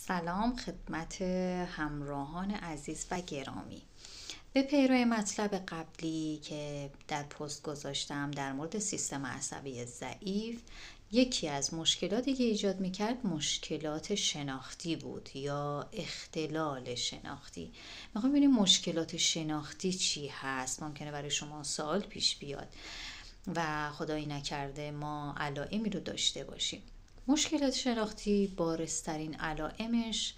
سلام خدمت همراهان عزیز و گرامی. به پیرو مطلب قبلی که در پست گذاشتم در مورد سیستم عصبی ضعیف، یکی از مشکلاتی که ایجاد میکرد مشکلات شناختی بود یا اختلال شناختی. میخوام ببینیم مشکلات شناختی چی هست. ممکنه برای شما سوال پیش بیاد و خدایی نکرده ما علائمی رو داشته باشیم. مشکلات شناختی بارزترین علائمش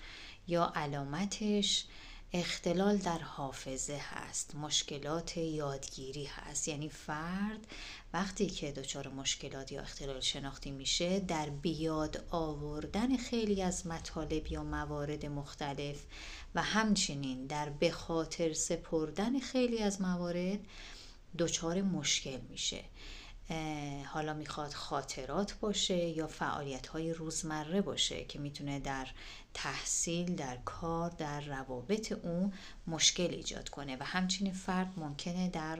یا علامتش اختلال در حافظه هست، مشکلات یادگیری هست. یعنی فرد وقتی که دچار مشکلات یا اختلال شناختی میشه، در بیاد آوردن خیلی از مطالب یا موارد مختلف و همچنین در به خاطر سپردن خیلی از موارد دچار مشکل میشه. حالا میخواد خاطرات باشه یا فعالیت‌های روزمره باشه که میتونه در تحصیل، در کار، در روابط اون مشکل ایجاد کنه و همچنین فرد ممکنه در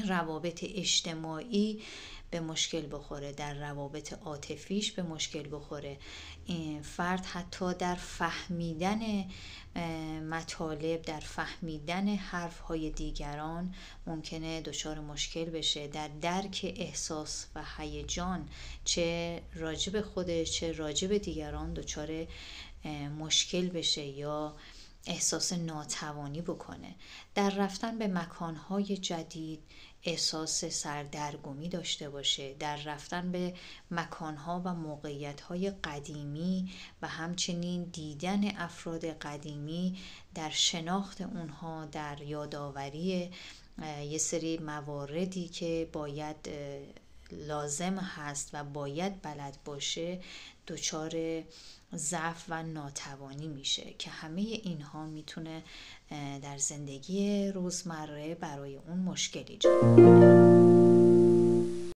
روابط اجتماعی به مشکل بخوره، در روابط عاطفیش به مشکل بخوره. این فرد حتی در فهمیدن مطالب، در فهمیدن حرفهای دیگران ممکنه دچار مشکل بشه، در درک احساس و هیجان چه راجب خودش چه راجب دیگران دچار مشکل بشه یا احساس ناتوانی بکنه. در رفتن به مکانهای جدید احساس سردرگمی داشته باشه، در رفتن به مکانها و موقعیتهای قدیمی و همچنین دیدن افراد قدیمی، در شناخت اونها، در یادآوری یه سری مواردی که باید لازم هست و باید بلد باشه دچار ضعف و ناتوانی میشه که همه اینها میتونه در زندگی روزمره برای اون مشکل ایجاد کنه.